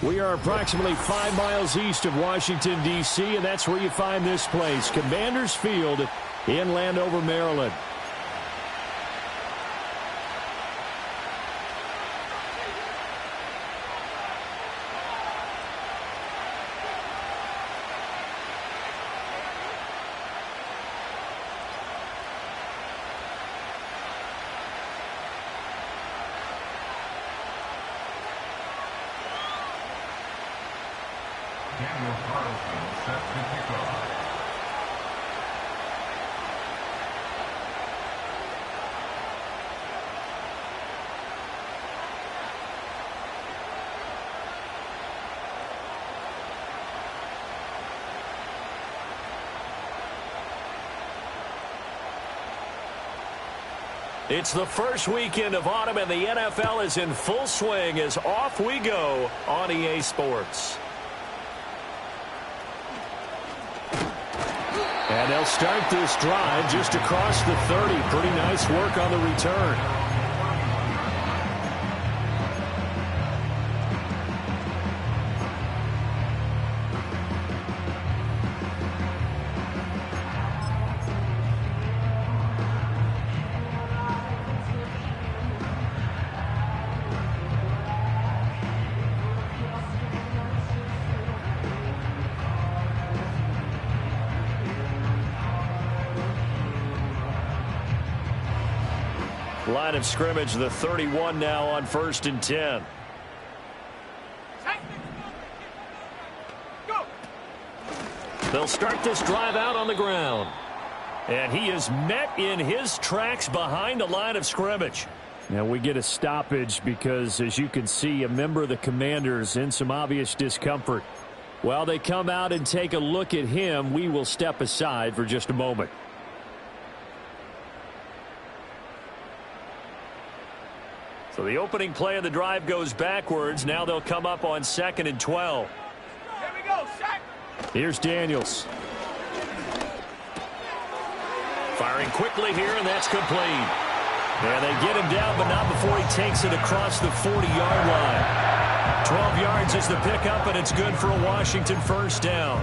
We are approximately 5 miles east of Washington, D.C., and that's where you find this place, Commanders Field in Landover, Maryland. It's the first weekend of autumn, and the NFL is in full swing as off we go on EA Sports. And they'll start this drive just across the 30. Pretty nice work on the return. Line of scrimmage, the 31 now on 1st and 10. They'll start this drive out on the ground. And he is met in his tracks behind the line of scrimmage. Now we get a stoppage because, as you can see, a member of the Commanders in some obvious discomfort. While they come out and take a look at him, we will step aside for just a moment. So the opening play of the drive goes backwards. Now they'll come up on 2nd and 12. Here we go, Shaq. Here's Daniels. Firing quickly here, and that's complete. And they get him down, but not before he takes it across the 40-yard line. 12 yards is the pickup, and it's good for a Washington first down.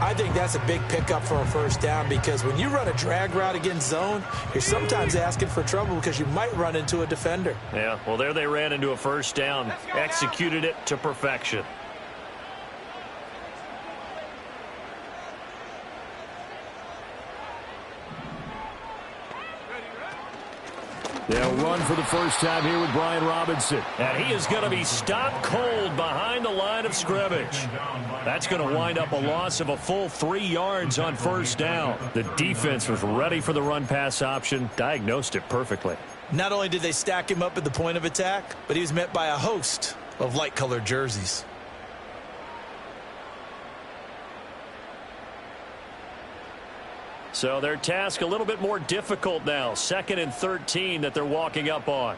I think that's a big pickup for a first down, because when you run a drag route against zone, you're sometimes asking for trouble because you might run into a defender. Yeah, well, there they ran into a first down, executed it to perfection. They'll run for the first time here with Brian Robinson. And he is going to be stopped cold behind the line of scrimmage. That's going to wind up a loss of a full 3 yards on first down. The defense was ready for the run-pass option, diagnosed it perfectly. Not only did they stack him up at the point of attack, but he was met by a host of light-colored jerseys. So their task a little bit more difficult now. 2nd and 13 that they're walking up on.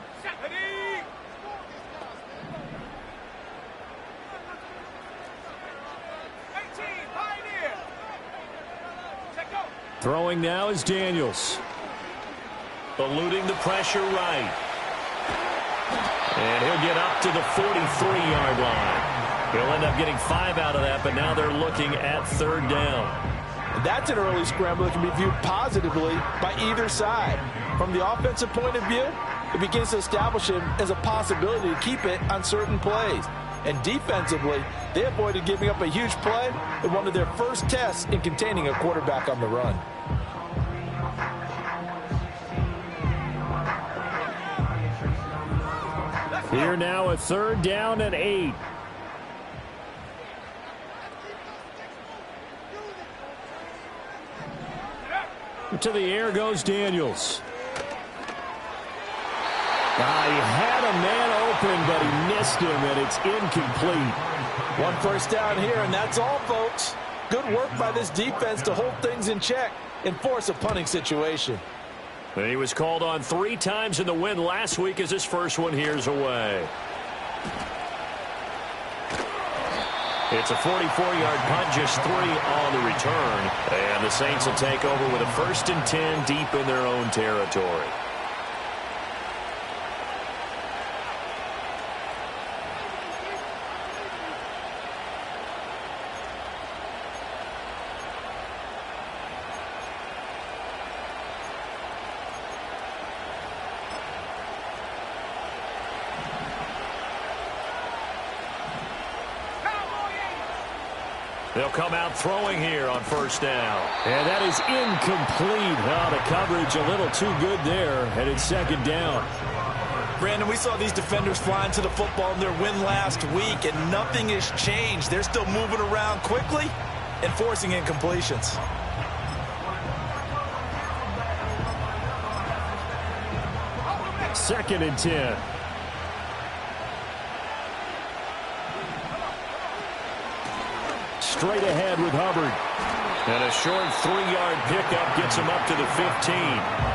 Throwing now is Daniels. Eluding the pressure right. And he'll get up to the 43-yard line. He'll end up getting 5 out of that, but now they're looking at 3rd down. That's an early scramble that can be viewed positively by either side. From the offensive point of view, it begins to establish him as a possibility to keep it on certain plays. And defensively, they avoided giving up a huge play in one of their first tests in containing a quarterback on the run. Here now a 3rd down and 8. To the air goes Daniels. He had a man open, but he missed him, and it's incomplete. One first down here, and that's all, folks. Good work by this defense to hold things in check and force a punting situation. And he was called on 3 times in the win last week as his first one here's away. It's a 44-yard punt, just 3 on the return. And the Saints will take over with a 1st and 10 deep in their own territory. They'll come out throwing here on first down. And that is incomplete. Oh, the coverage a little too good there, and it's second down. Brandon, we saw these defenders flying to the football in their win last week, and nothing has changed. They're still moving around quickly and forcing incompletions. Second and 10. Straight ahead with Hubbard. And a short 3-yard pickup gets him up to the 15.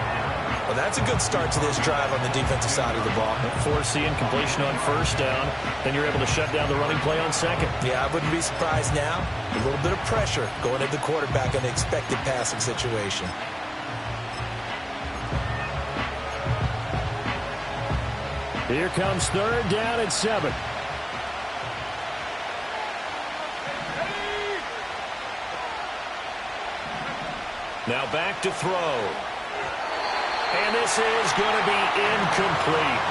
Well, that's a good start to this drive on the defensive side of the ball. Force the incompletion on first down. Then you're able to shut down the running play on second. Yeah, I wouldn't be surprised now. A little bit of pressure going at the quarterback in the expected passing situation. Here comes third down and 7. Now back to throw. And this is going to be incomplete.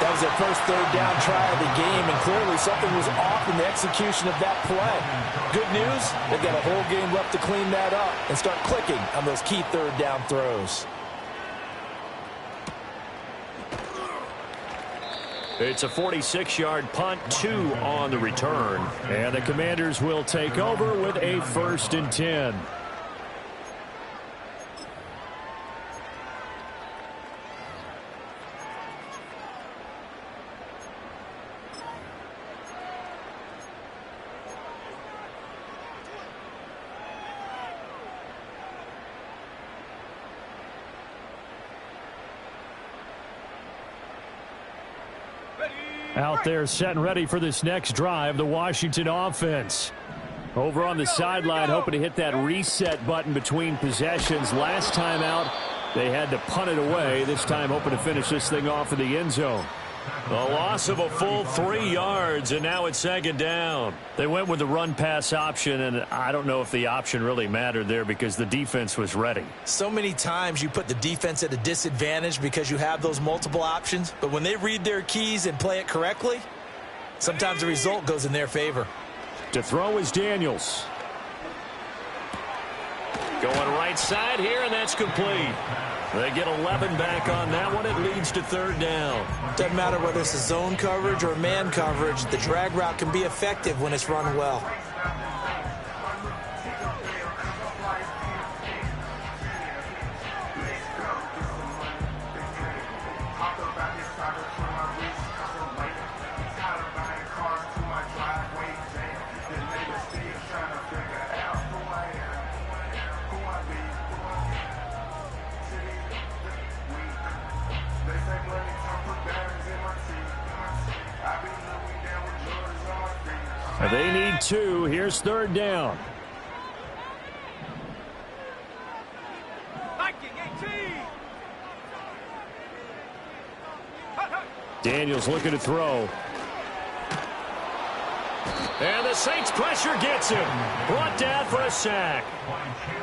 That was their first third down try of the game, and clearly something was off in the execution of that play. Good news, they've got a whole game left to clean that up and start clicking on those key third down throws. It's a 46-yard punt, 2 on the return. And the Commanders will take over with a 1st and 10. Out there set and ready for this next drive, the Washington offense. Over on the sideline, hoping to hit that reset button between possessions. Last time out, they had to punt it away. This time hoping to finish this thing off in the end zone. A loss of a full 3 yards, and now it's second down. They went with the run-pass option, and I don't know if the option really mattered there because the defense was ready. So many times you put the defense at a disadvantage because you have those multiple options, but when they read their keys and play it correctly, sometimes the result goes in their favor. To throw is Daniels. Going right side here, and that's complete. They get 11 back on that one. It leads to third down. Doesn't matter whether it's a zone coverage or man coverage. The drag route can be effective when it's run well. They need 2. Here's third down. Daniels looking to throw. And the Saints pressure gets him. Brought down for a sack.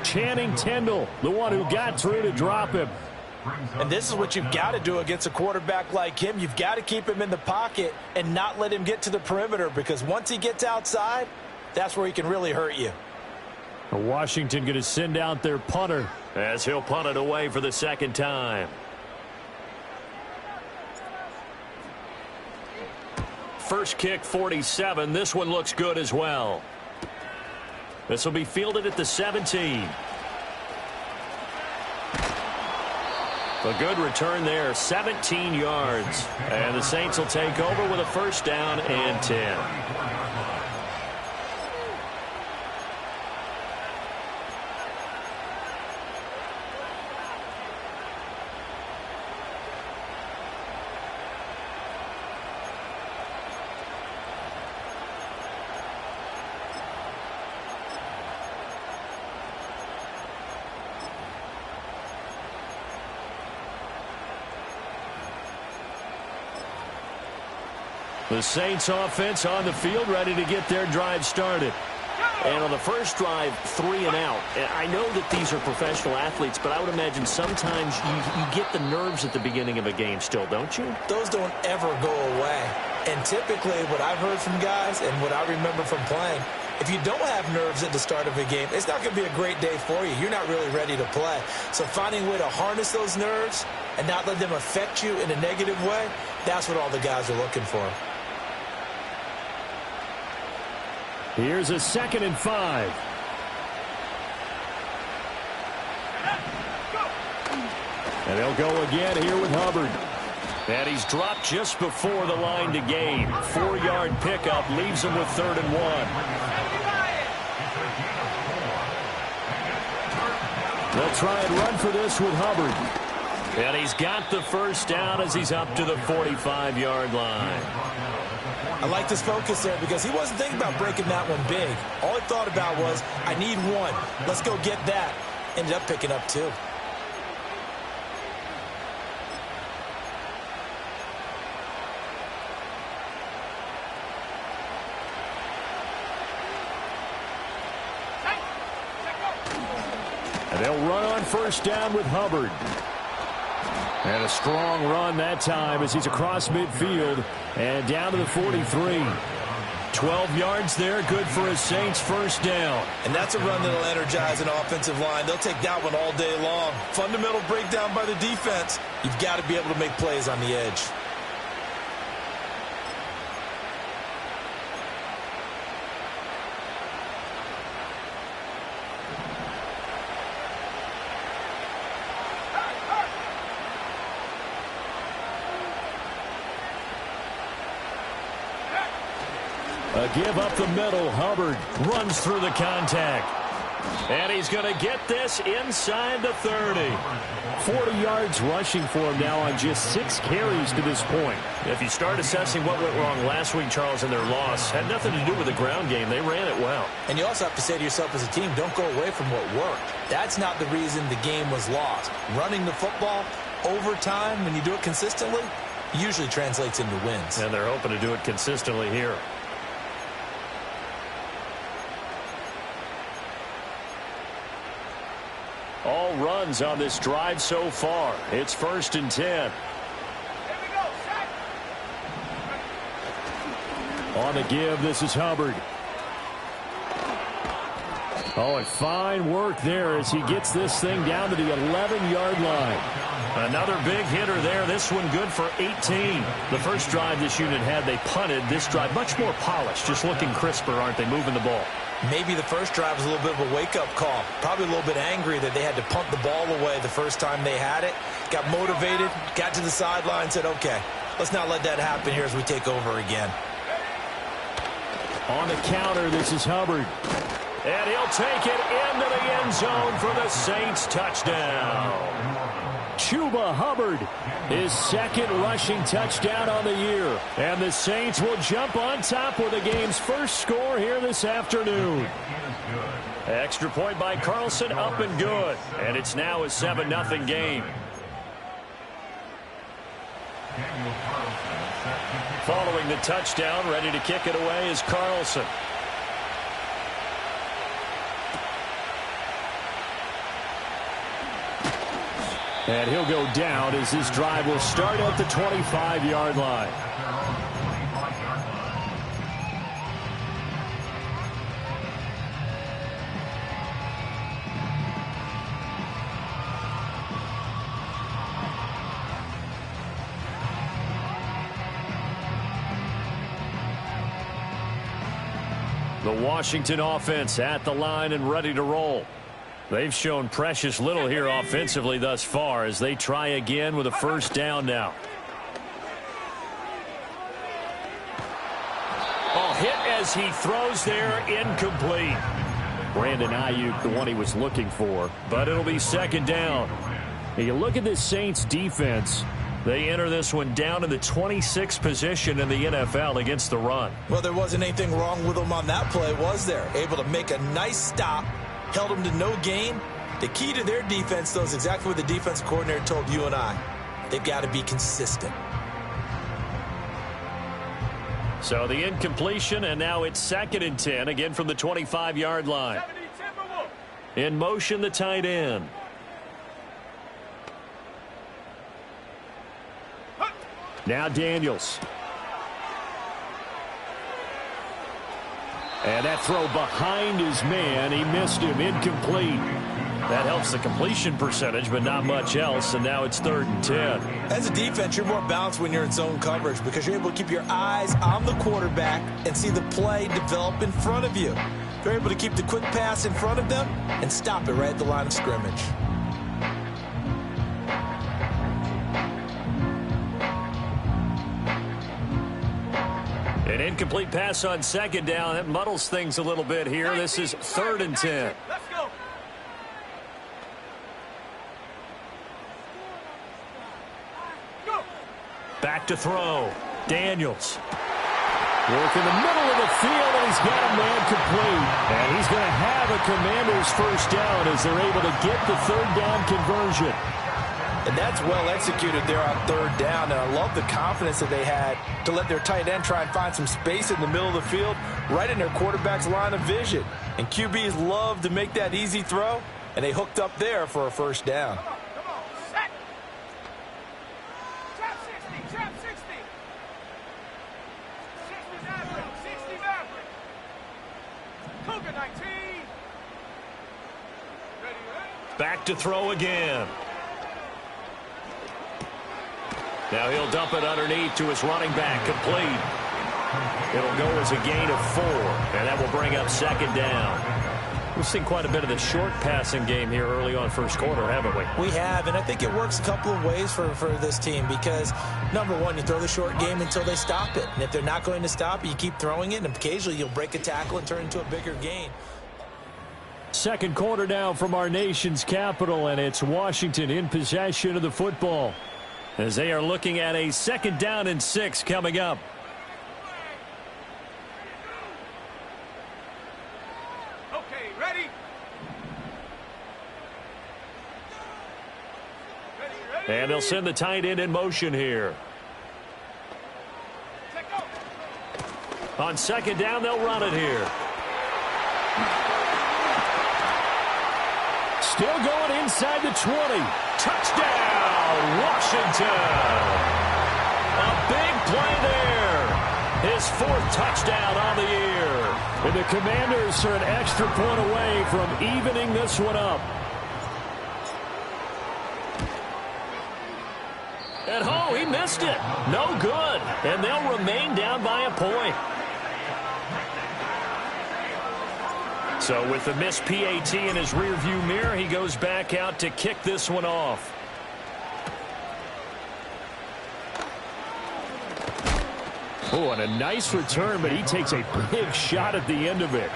Channing Tindall, the one who got through to drop him. And this is what you've got to do against a quarterback like him. You've got to keep him in the pocket and not let him get to the perimeter, because once he gets outside, that's where he can really hurt you. Washington going to send out their punter as he'll punt it away for the second time. First kick 47. This one looks good as well. This will be fielded at the 17. A good return there, 17 yards. And the Saints will take over with a first down and 10. The Saints offense on the field, ready to get their drive started. And on the first drive, 3 and out. And I know that these are professional athletes, but I would imagine sometimes you get the nerves at the beginning of a game still, don't you? Those don't ever go away. And typically what I've heard from guys and what I remember from playing, If you don't have nerves at the start of a game, it's not going to be a great day for you. You're not really ready to play. So finding a way to harness those nerves and not let them affect you in a negative way, that's what all the guys are looking for. Here's a 2nd and 5. And they'll go again here with Hubbard. And he's dropped just before the line to gain. 4-yard pickup leaves him with 3rd and 1. They'll try and run for this with Hubbard. And he's got the first down as he's up to the 45-yard line. I like this focus there because he wasn't thinking about breaking that one big. All he thought about was, I need one. Let's go get that. Ended up picking up 2. And they'll run on first down with Hubbard. And a strong run that time as he's across midfield and down to the 43. 12 yards there, good for a Saints first down. And that's a run that'll energize an offensive line. They'll take that one all day long. Fundamental breakdown by the defense. You've got to be able to make plays on the edge. A give up the middle. Hubbard runs through the contact. And he's going to get this inside the 30. 40 yards rushing for him now on just 6 carries to this point. If you start assessing what went wrong last week, Charles, in their loss, had nothing to do with the ground game. They ran it well. And you also have to say to yourself as a team, don't go away from what worked. That's not the reason the game was lost. Running the football over time, when you do it consistently, usually translates into wins. And they're hoping to do it consistently here. All runs on this drive so far. It's 1st and 10. Here we go, set. On the give, this is Hubbard. Oh, and fine work there as he gets this thing down to the 11-yard line. Another big hitter there. This one good for 18. The first drive this unit had, they punted. This drive much more polished, just looking crisper, aren't they, moving the ball? Maybe the first drive was a little bit of a wake-up call. Probably a little bit angry that they had to punt the ball away the first time they had it. Got motivated, got to the sideline, said, okay, let's not let that happen here as we take over again. On the counter, this is Hubbard. And he'll take it into the end zone for the Saints touchdown. Chuba Hubbard, his 2nd rushing touchdown on the year. And the Saints will jump on top with the game's first score here this afternoon. Extra point by Carlson, up and good. And it's now a 7-0 game. Following the touchdown, ready to kick it away is Carlson. And he'll go down as this drive will start at the 25-yard line. The Washington offense at the line and ready to roll. They've shown precious little here offensively thus far as they try again with a first down now. Oh, hit as he throws there, incomplete. Brandon Ayuk, the one he was looking for, but it'll be 2nd down. Now you look at this Saints defense. They enter this one down in the 26th position in the NFL against the run. Well, there wasn't anything wrong with them on that play, was there? Able to make a nice stop. Held them to no gain. The key to their defense, though, is exactly what the defense coordinator told you and I. They've got to be consistent. So the incompletion, and now it's 2nd and 10, again from the 25-yard line. In motion, the tight end. Now Daniels. And that throw behind his man, he missed him, incomplete. That helps the completion percentage, but not much else, and now it's 3rd and 10. As a defense, you're more balanced when you're in zone coverage because you're able to keep your eyes on the quarterback and see the play develop in front of you. You're able to keep the quick pass in front of them and stop it right at the line of scrimmage. An incomplete pass on 2nd down. That muddles things a little bit here. This is 3rd and 10. Let's go. Back to throw. Daniels. Work in the middle of the field, and he's got a man complete. And he's going to have a Commanders first down as they're able to get the 3rd down conversion. And that's well executed there on 3rd down. And I love the confidence that they had to let their tight end try and find some space in the middle of the field, right in their quarterback's line of vision. And QBs love to make that easy throw, and they hooked up there for a first down. Back to throw again. Now he'll dump it underneath to his running back, complete. It'll go as a gain of 4, and that will bring up 2nd down. We've seen quite a bit of the short passing game here early on first quarter, haven't we? We have, and I think it works a couple of ways for this team because, number one, you throw the short game until they stop it. And if they're not going to stop it, you keep throwing it, and occasionally you'll break a tackle and turn it into a bigger gain. Second quarter now from our nation's capital, and it's Washington in possession of the football as they are looking at a 2nd down and 6 coming up. Okay, ready? And they'll send the tight end in motion here. On 2nd down, they'll run it here. Still going inside the 20. Touchdown, Washington. A big play there. His 4th touchdown on the year. And the Commanders are an extra point away from evening this one up. And oh, he missed it. No good. And they'll remain down by a point. So with the missed PAT in his rearview mirror, he goes back out to kick this one off. Oh, and a nice return, but he takes a big shot at the end of it.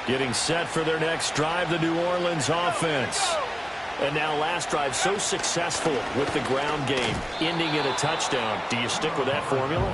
Getting set for their next drive, the New Orleans offense. And now last drive so successful with the ground game, ending in a touchdown. Do you stick with that formula?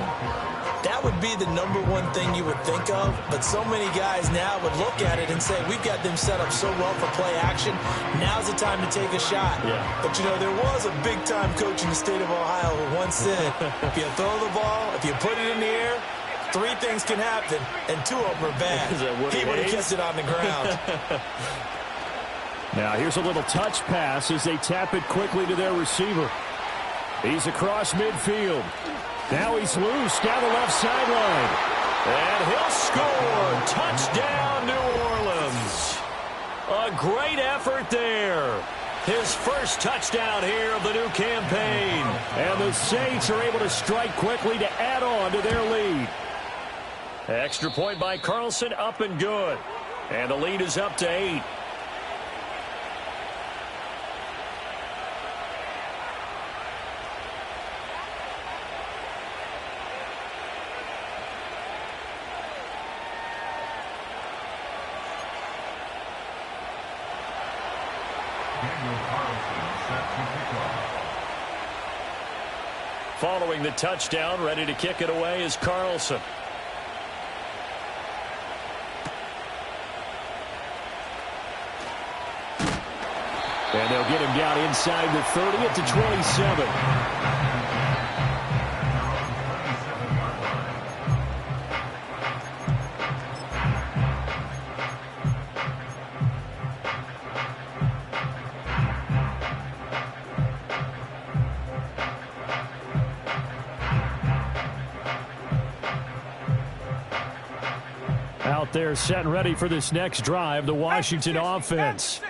That would be the number one thing you would think of, but so many guys now would look at it and say, we've got them set up so well for play action. Now's the time to take a shot. Yeah. But, you know, there was a big-time coach in the state of Ohio who once said, if you throw the ball, if you put it in the air, 3 things can happen, and 2 of them are bad. He would have kept it on the ground. Now here's a little touch pass as they tap it quickly to their receiver. He's across midfield. Now he's loose down the left sideline. And he'll score. Touchdown, New Orleans. A great effort there. His first touchdown here of the new campaign. And the Saints are able to strike quickly to add on to their lead. Extra point by Carlson, up and good. And the lead is up to 8. Following the touchdown, ready to kick it away is Carlson. And they'll get him down inside the 30 at the 27. Out there set and ready for this next drive, the Washington offense.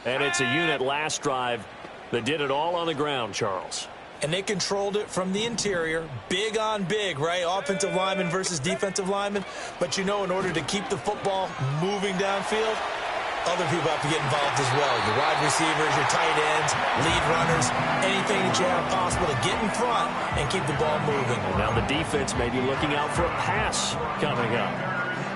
And it's a unit last drive that did it all on the ground, Charles. And they controlled it from the interior, big on big, right? Offensive lineman versus defensive lineman. But, in order to keep the football moving downfield, other people have to get involved as well. Your wide receivers, your tight ends, lead runners, anything that you have possible to get in front and keep the ball moving. Now the defense may be looking out for a pass coming up.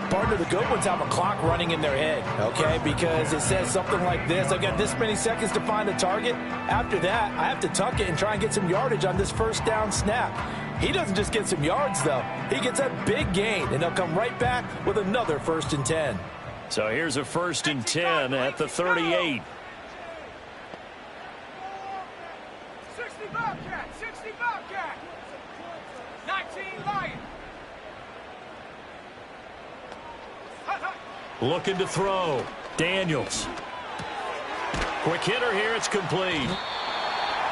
Partner, the good ones have a clock running in their head, okay? Because it says something like this. I've got this many seconds to find a target. After that, I have to tuck it and try and get some yardage on this first down snap. He doesn't just get some yards, though. He gets a big gain, and they'll come right back with another 1st and 10. So here's a 1st and 10 at the 38. 60 Bobcat, 60 Bobcat, 19 Lion. Looking to throw. Daniels. Quick hitter here. It's complete.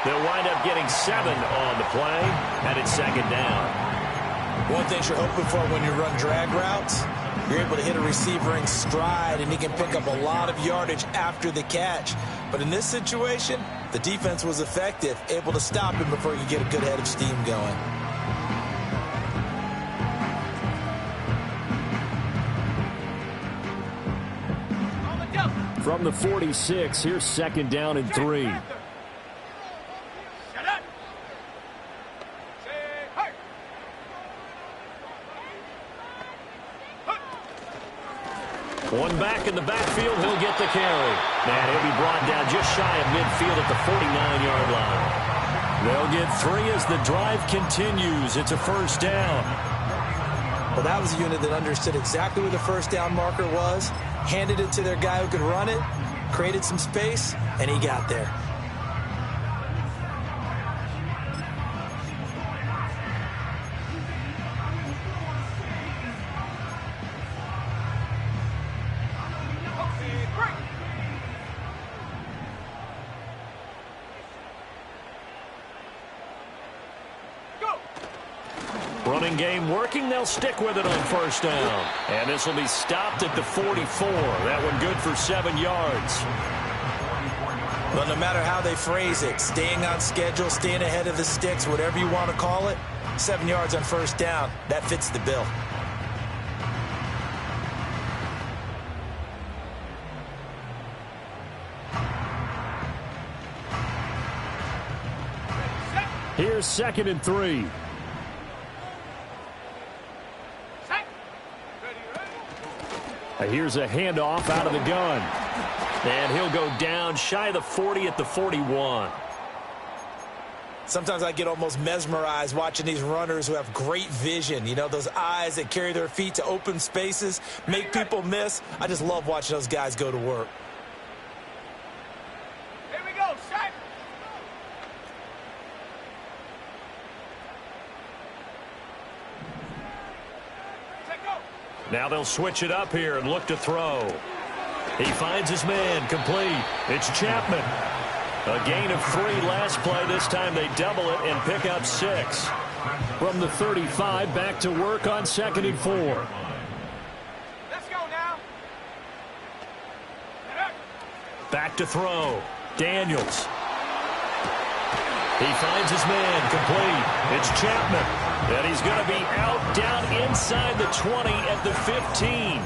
They'll wind up getting 7 on the play, and it's 2nd down. One thing you're hoping for when you run drag routes, you're able to hit a receiver in stride, and he can pick up a lot of yardage after the catch. But in this situation, the defense was effective, able to stop him before he could get a good head of steam going. From the 46, here's 2nd down and 3. One back in the backfield, he'll get the carry. And he'll be brought down just shy of midfield at the 49-yard line. They'll get 3 as the drive continues. It's a 1st down. Well, that was a unit that understood exactly where the 1st down marker was, handed it to their guy who could run it, created some space, and he got there. Running game working. They'll stick with it on 1st down. And this will be stopped at the 44. That one good for 7 yards. Well, no matter how they phrase it, staying on schedule, staying ahead of the sticks, whatever you want to call it, 7 yards on 1st down, that fits the bill. Here's 2nd and 3. Here's a handoff out of the gun. And he'll go down shy of the 40 at the 41. Sometimes I get almost mesmerized watching these runners who have great vision. Those eyes that carry their feet to open spaces, make people miss. I just love watching those guys go to work. Here we go, set. Now they'll switch it up here and look to throw. He finds his man, complete. It's Chapman. A gain of 3 last play. This time they double it and pick up 6. From the 35, back to work on 2nd and 4. Let's go now. Back to throw. Daniels. He finds his man, complete. It's Chapman. And he's going to be out down inside the 20 at the 15.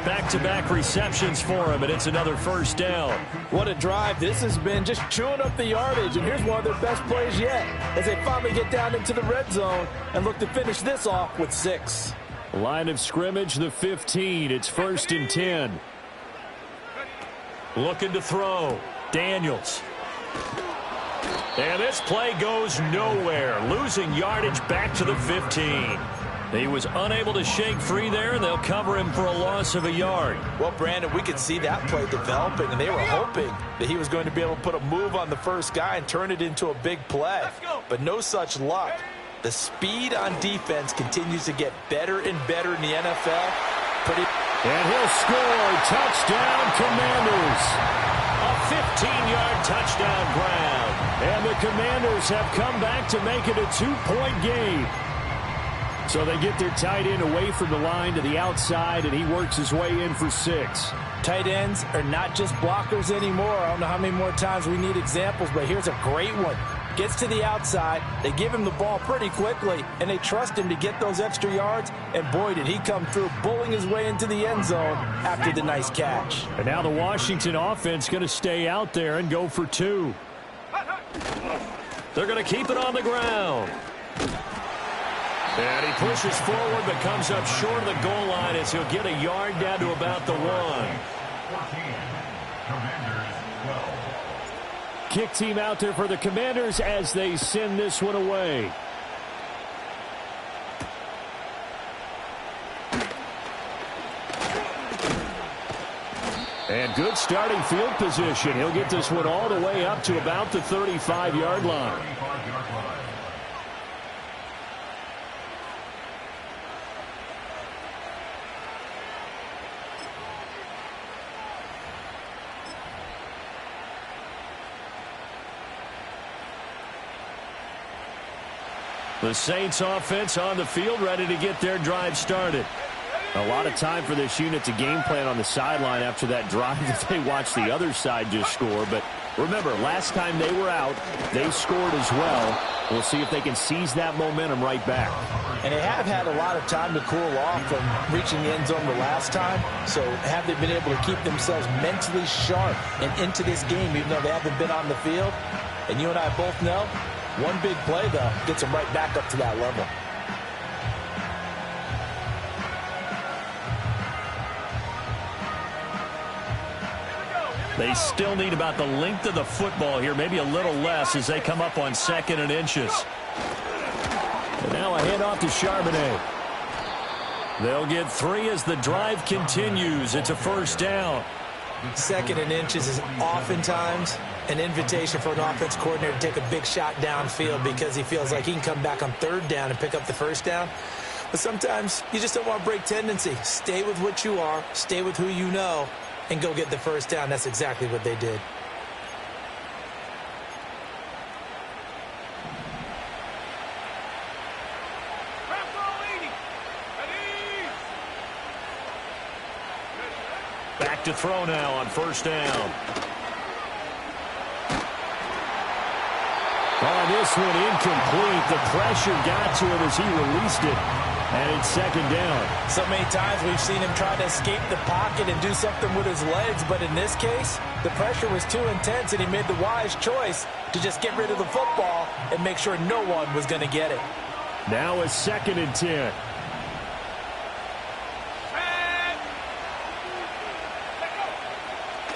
Back-to-back receptions for him, and it's another 1st down. What a drive this has been, just chewing up the yardage. And here's one of their best plays yet as they finally get down into the red zone and look to finish this off with 6. Line of scrimmage, the 15. It's 1st and 10. Looking to throw. Daniels. And this play goes nowhere. Losing yardage back to the 15. He was unable to shake free there, and they'll cover him for a loss of a yard. Well, Brandon, we could see that play developing, and they were hoping that he was going to be able to put a move on the first guy and turn it into a big play. But no such luck. The speed on defense continues to get better and better in the NFL. And he'll score. Touchdown, Commanders. A 15-yard touchdown grab. And the Commanders have come back to make it a 2-point game. So they get their tight end away from the line to the outside, and he works his way in for 6. Tight ends are not just blockers anymore. I don't know how many more times we need examples, but here's a great one. Gets to the outside, they give him the ball pretty quickly, and they trust him to get those extra yards, and boy, did he come through, bulling his way into the end zone after the nice catch. And now the Washington offense going to stay out there and go for 2. They're going to keep it on the ground. And he pushes forward but comes up short of the goal line as he'll get a yard down to about the 1. Kick team out there for the Commanders as they send this one away. And good starting field position. He'll get this one all the way up to about the 35-yard line. The Saints offense on the field, ready to get their drive started. A lot of time for this unit to game plan on the sideline after that drive that they watched the other side just score. But remember, last time they were out, they scored as well. We'll see if they can seize that momentum right back. And they have had a lot of time to cool off from reaching the end zone the last time. So have they been able to keep themselves mentally sharp and into this game, even though they haven't been on the field? And you and I both know, one big play, though, gets them right back up to that level. They still need about the length of the football here, maybe a little less as they come up on 2nd and inches. And now a handoff to Charbonnet. They'll get 3 as the drive continues. It's a first down. 2nd and inches is oftentimes an invitation for an offense coordinator to take a big shot downfield because he feels like he can come back on 3rd down and pick up the first down. But sometimes you just don't want to break tendency. Stay with what you are, stay with who you know, and go get the first down. That's exactly what they did. Back to throw now on first down. On this one, incomplete. The pressure got to him as he released it. And it's 2nd down. So many times we've seen him try to escape the pocket and do something with his legs, but in this case, the pressure was too intense, and he made the wise choice to just get rid of the football and make sure no one was going to get it. Now a 2nd and 10.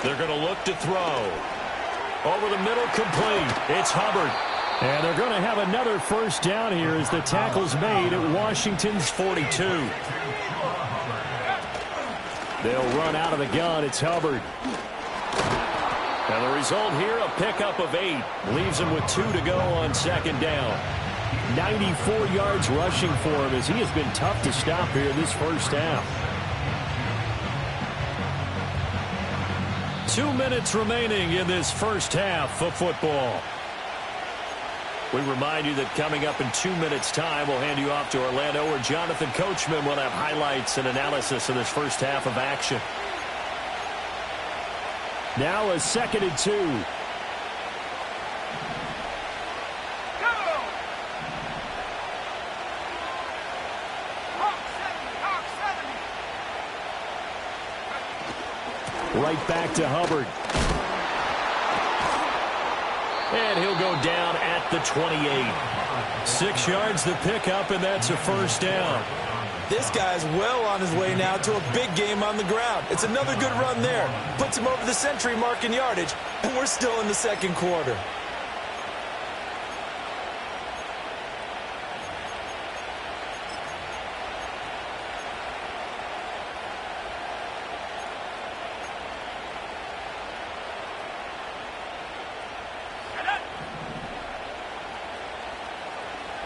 They're going to look to throw. Over the middle, complete. It's Hubbard. And they're going to have another first down here as the tackle's made at Washington's 42. They'll run out of the gun. It's Hubbard. And the result here, a pickup of 8. Leaves him with 2 to go on 2nd down. 94 yards rushing for him as he has been tough to stop here this first half. 2 minutes remaining in this first half of football. We remind you that coming up in 2 minutes' time, we'll hand you off to Orlando, where Jonathan Coachman will have highlights and analysis of this first half of action. Now a 2nd and 2. Right back to Hubbard. And he'll go down at the 28. 6 yards the pickup, and that's a first down. This guy's well on his way now to a big game on the ground. It's another good run there. Puts him over the century mark in yardage, and we're still in the 2nd quarter.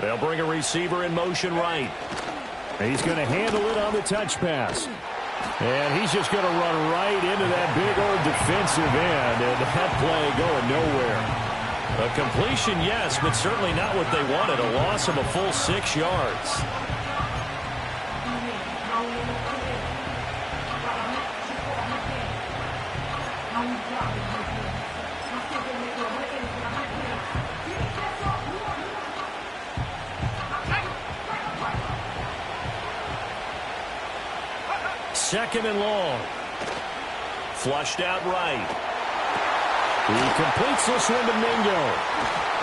They'll bring a receiver in motion right. He's going to handle it on the touch pass. And he's just going to run right into that big old defensive end, and that play going nowhere. A completion, yes, but certainly not what they wanted. A loss of a full 6 yards. Second and long. Flushed out right. He completes this one to Mingo.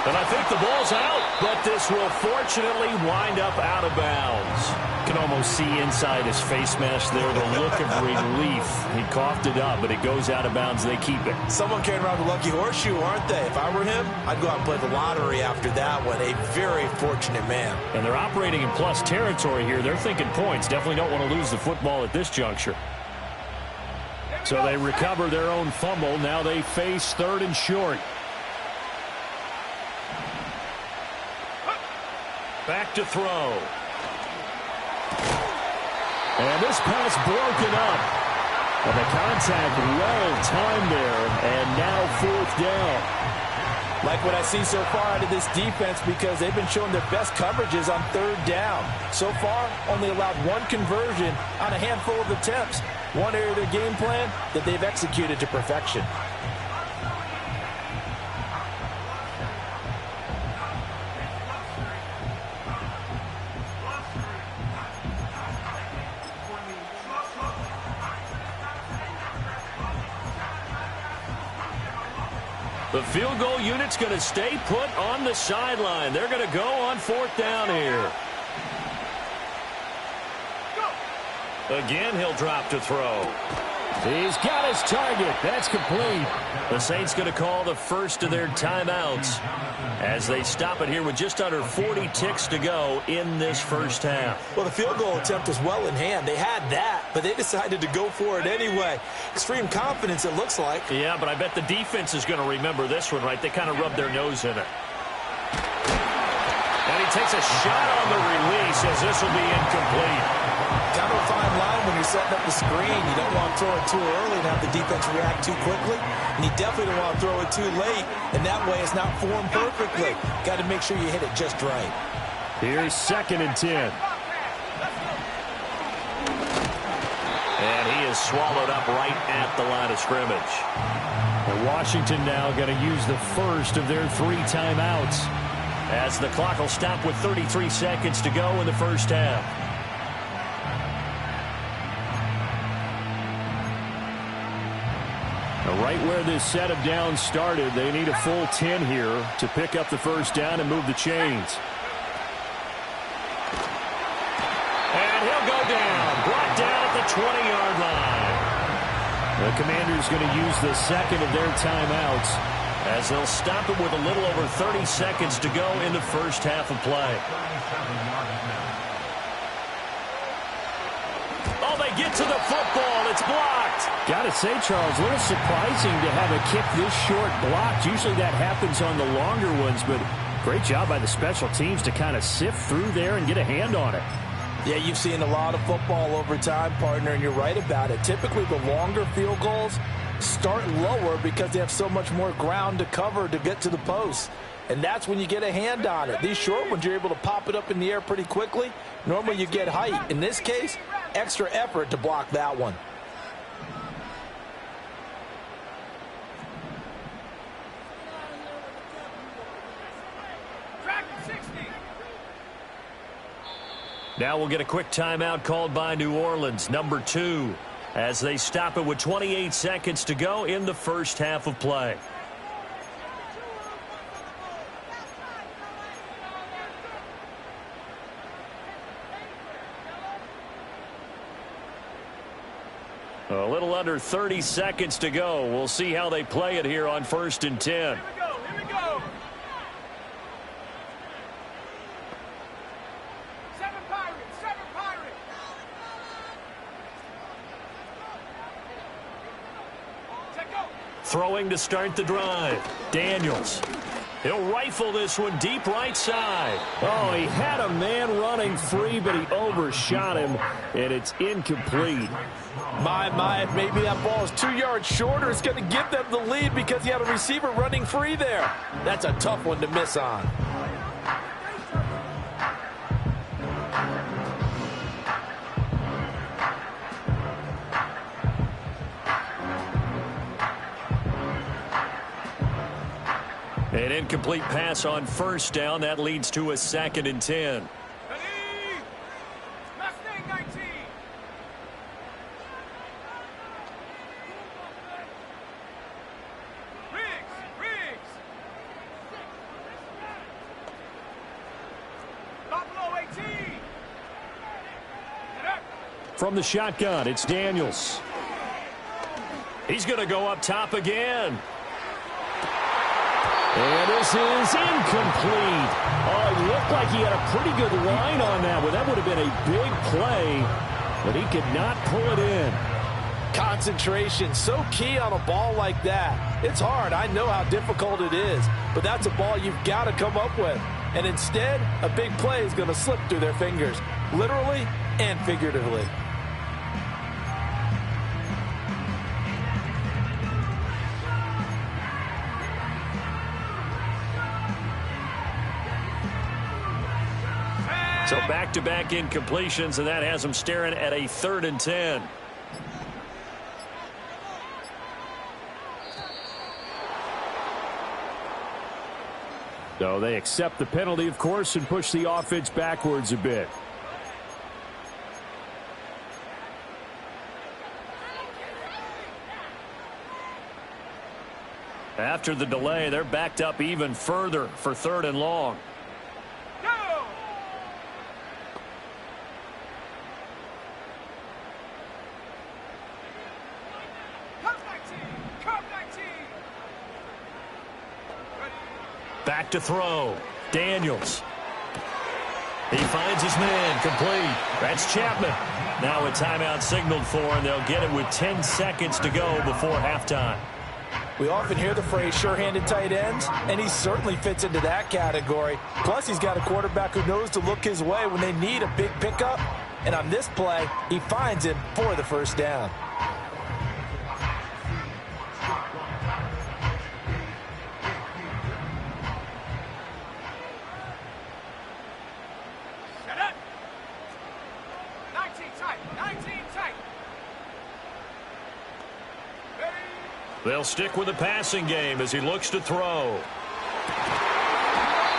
And I think the ball's out, but this will fortunately wind up out of bounds. You can almost see inside his face mask there the look of relief. He coughed it up, but it goes out of bounds. They keep it. Someone carrying around the lucky horseshoe, aren't they? If I were him, I'd go out and play the lottery after that one. A very fortunate man. And they're operating in plus territory here. They're thinking points. Definitely don't want to lose the football at this juncture. So they recover their own fumble. Now they face third and short. Back to throw. And this pass broken up. And the contact well timed there. And now fourth down. Like what I see so far out of this defense, because they've been showing their best coverages on third down. So far, only allowed one conversion on a handful of attempts. One area of their game plan that they've executed to perfection. The field goal unit's going to stay put on the sideline. They're going to go on fourth down here. Again, he'll drop to throw. He's got his target. That's complete. The Saints going to call the first of their timeouts as they stop it here with just under 40 ticks to go in this first half. Well, the field goal attempt was well in hand. They had that, but they decided to go for it anyway. Extreme confidence, it looks like. Yeah, but I bet the defense is going to remember this one, right? They kind of rubbed their nose in it. And he takes a shot on the release as this will be incomplete. Kind of a fine line when you're setting up the screen. You don't want to throw it too early and have the defense react too quickly. And you definitely don't want to throw it too late. And that way it's not formed perfectly. Got to make sure you hit it just right. Here's 2nd and 10. And he is swallowed up right at the line of scrimmage. And Washington now going to use the first of their 3 timeouts as the clock will stop with 33 seconds to go in the first half. Right where this set of downs started, they need a full 10 here to pick up the first down and move the chains. And he'll go down, brought down at the 20-yard line. The Commanders going to use the second of their timeouts as they'll stop it with a little over 30 seconds to go in the first half of play. Oh, they get to the football. It's blocked. Got to say, Charles, a little surprising to have a kick this short blocked. Usually that happens on the longer ones, but great job by the special teams to kind of sift through there and get a hand on it. Yeah, you've seen a lot of football over time, partner, and you're right about it. Typically, the longer field goals start lower because they have so much more ground to cover to get to the post. And that's when you get a hand on it. These short ones, you're able to pop it up in the air pretty quickly. Normally, you get height. In this case, extra effort to block that one. Now we'll get a quick timeout called by New Orleans, number 2, as they stop it with 28 seconds to go in the first half of play. A little under 30 seconds to go. We'll see how they play it here on 1st and 10. Here we go. Seven Pirates. Throwing to start the drive. Daniels. He'll rifle this one deep right side. Oh, he had a man running free, but he overshot him, and it's incomplete. My, maybe that ball is 2 yards shorter. It's going to give them the lead because he had a receiver running free there. That's a tough one to miss on. An incomplete pass on first down. That leads to a 2nd and 10. Mustang 19. Riggs. Buffalo 18. From the shotgun, it's Daniels. He's going to go up top again. And this is incomplete. Oh, it looked like he had a pretty good line on that one. That would have been a big play, but he could not pull it in. Concentration, so key on a ball like that. It's hard. I know how difficult it is, but that's a ball you've got to come up with. And instead, a big play is going to slip through their fingers, literally and figuratively. So back-to-back incompletions, and that has them staring at a 3rd and 10. So they accept the penalty, of course, and push the offense backwards a bit. After the delay, they're backed up even further for 3rd and long. Back to throw. Daniels. He finds his man. Complete. That's Chapman. Now a timeout signaled for, and they'll get it with 10 seconds to go before halftime. We often hear the phrase sure-handed tight ends, and he certainly fits into that category. Plus, he's got a quarterback who knows to look his way when they need a big pickup. And on this play, he finds him for the first down. They'll stick with the passing game as he looks to throw.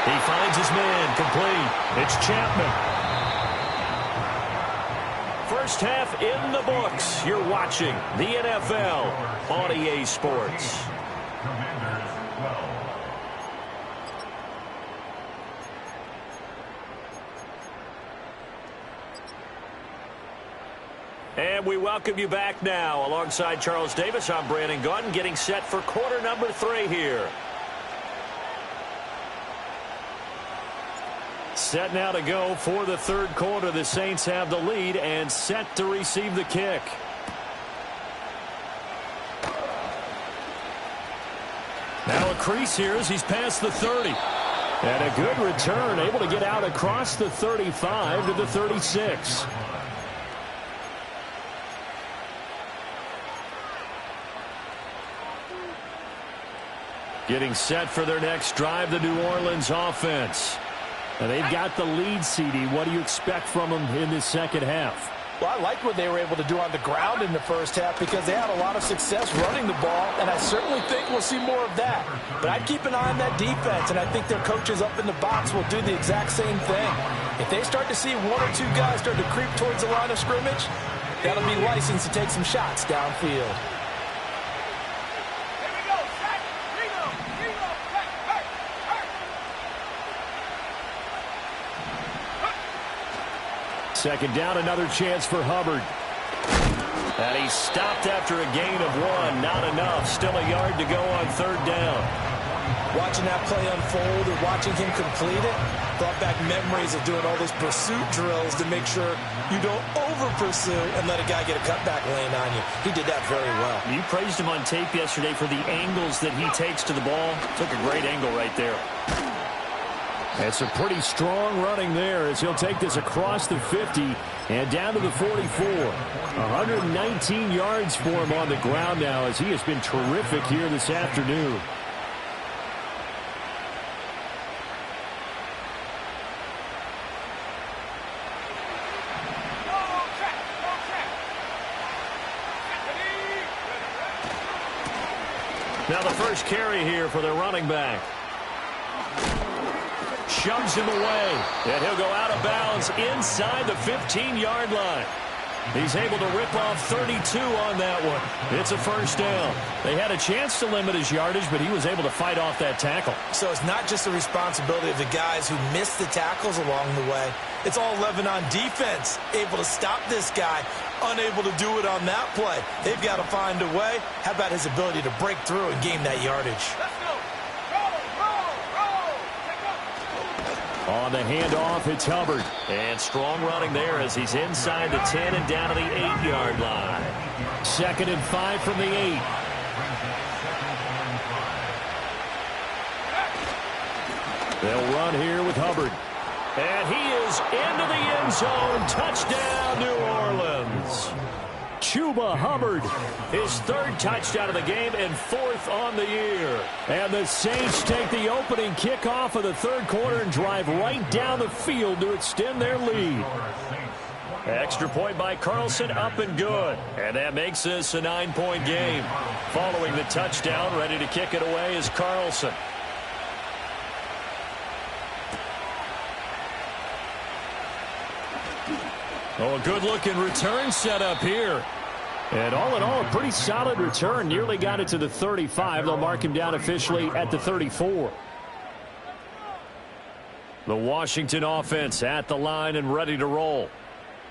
He finds his man. Complete. It's Chapman. First half in the books. You're watching the NFL on EA Sports. And we welcome you back now. Alongside Charles Davis, I'm Brandon Gaudin, getting set for quarter number 3 here. Set now to go for the 3rd quarter. The Saints have the lead and set to receive the kick. Now a crease here as he's past the 30. And a good return, able to get out across the 35 to the 36. Getting set for their next drive, the New Orleans offense. And they've got the lead, CD. What do you expect from them in this second half? Well, I liked what they were able to do on the ground in the first half because they had a lot of success running the ball, and I certainly think we'll see more of that. But I'd keep an eye on that defense, and I think their coaches up in the box will do the exact same thing. If they start to see 1 or 2 guys start to creep towards the line of scrimmage, that'll be licensed to take some shots downfield. Second down, another chance for Hubbard. And he stopped after a gain of 1. Not enough. Still a yard to go on 3rd down. Watching that play unfold and watching him complete it brought back memories of doing all those pursuit drills to make sure you don't over-pursue and let a guy get a cutback lane on you. He did that very well. You praised him on tape yesterday for the angles that he takes to the ball. Took a great angle right there. It's a pretty strong running there as he'll take this across the 50 and down to the 44. 119 yards for him on the ground now as he has been terrific here this afternoon. Now the first carry here for their running back. Shoves him away, and he'll go out of bounds inside the 15-yard line. He's able to rip off 32 on that one. It's a first down. They had a chance to limit his yardage, but he was able to fight off that tackle. So it's not just the responsibility of the guys who missed the tackles along the way. It's all 11 on defense, able to stop this guy, unable to do it on that play. They've got to find a way. How about his ability to break through and gain that yardage? Let's go. Roll. Take off. On the handoff, it's Hubbard. And strong running there as he's inside the 10 and down to the 8-yard line. 2nd and 5 from the 8. They'll run here with Hubbard. And he is into the end zone. Touchdown, New Orleans. Chuba Hubbard. His 3rd touchdown of the game and 4th on the year. And the Saints take the opening kickoff of the 3rd quarter and drive right down the field to extend their lead. Extra point by Carlson, up and good. And that makes this a 9-point game. Following the touchdown, ready to kick it away is Carlson. Oh, a good-looking return set up here. And all in all, a pretty solid return. Nearly got it to the 35. They'll mark him down officially at the 34. The Washington offense at the line and ready to roll.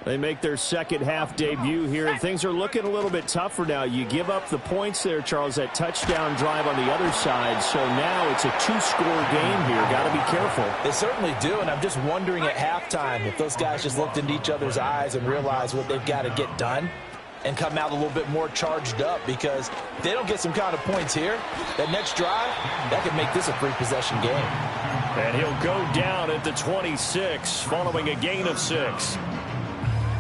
They make their second half debut here, and things are looking a little bit tougher now. You give up the points there, Charles, that touchdown drive on the other side. So now it's a 2-score game here. Got to be careful. They certainly do, and I'm just wondering at halftime if those guys just looked into each other's eyes and realized what they've got to get done and come out a little bit more charged up, because if they don't get some kind of points here, that next drive, that could make this a free possession game. And he'll go down at the 26 following a gain of 6.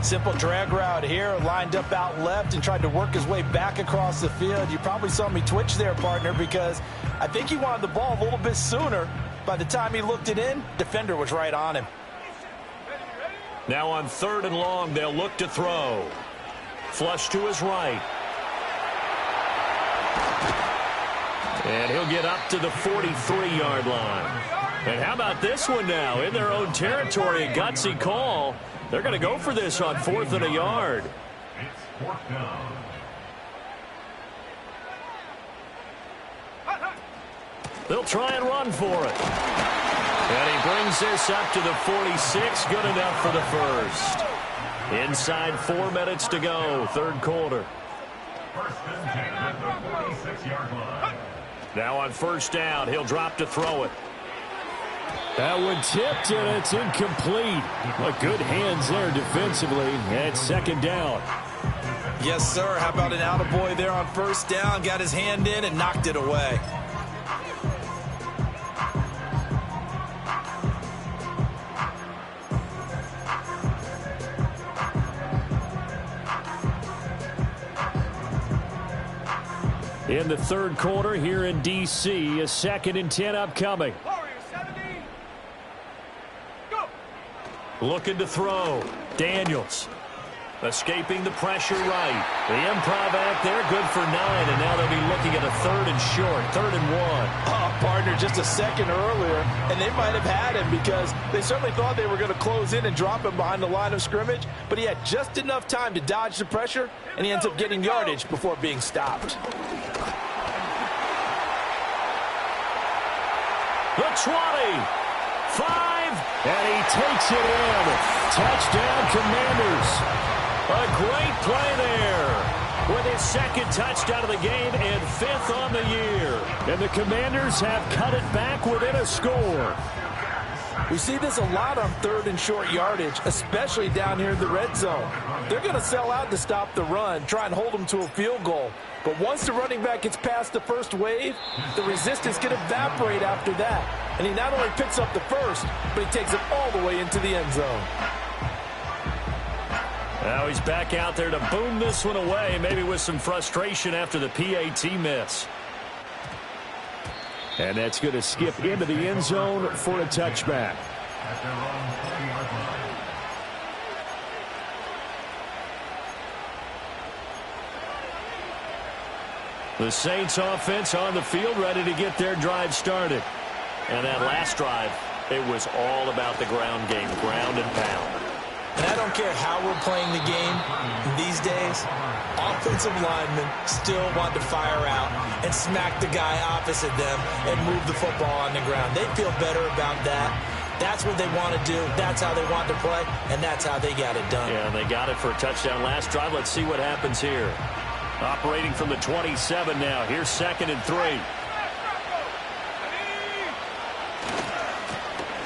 Simple drag route here, lined up out left and tried to work his way back across the field. You probably saw me twitch there, partner, because I think he wanted the ball a little bit sooner. By the time he looked it in, defender was right on him. Now on 3rd and long, they'll look to throw. Flush to his right. And he'll get up to the 43-yard line. And how about this one now? In their own territory, a gutsy call. They're going to go for this on 4th and a yard. It's 4th down. They'll try and run for it. And he brings this up to the 46. Good enough for the first. Inside 4 minutes to go, 3rd quarter. First and 10 at the 46-yard line. Now on 1st down, he'll drop to throw it. That one tipped, and it's incomplete. But good hands there defensively. And 2nd down. Yes, sir. How about an attaboy there on 1st down? Got his hand in and knocked it away. In the 3rd quarter here in D.C., a 2nd and 10 upcoming. Warriors 70. Go. Looking to throw. Daniels. Escaping the pressure right. The improv act there, good for 9, and now they'll be looking at a 3rd and short, 3rd and 1. Oh, partner, just a second earlier, and they might have had him because they certainly thought they were going to close in and drop him behind the line of scrimmage, but he had just enough time to dodge the pressure, and he ends up getting yardage before being stopped. The 20. 5. And he takes it in. Touchdown, Commanders. A great play there. with his second touchdown of the game and 5th on the year. And the Commanders have cut it back within a score. We see this a lot on 3rd and short yardage, especially down here in the red zone. They're going to sell out to stop the run, try and hold them to a field goal. But once the running back gets past the first wave, the resistance can evaporate after that. And he not only picks up the first, but he takes it all the way into the end zone. Now he's back out there to boom this one away, maybe with some frustration after the PAT miss. And that's going to skip into the end zone for a touchback. The Saints offense on the field, ready to get their drive started. And that last drive, it was all about the ground game, ground and pound. And I don't care how we're playing the game these days, offensive linemen still want to fire out and smack the guy opposite them and move the football on the ground. They feel better about that. That's what they want to do. That's how they want to play, and that's how they got it done. Yeah, and they got it for a touchdown last drive. Let's see what happens here. Operating from the 27 now. Here's 2nd and 3.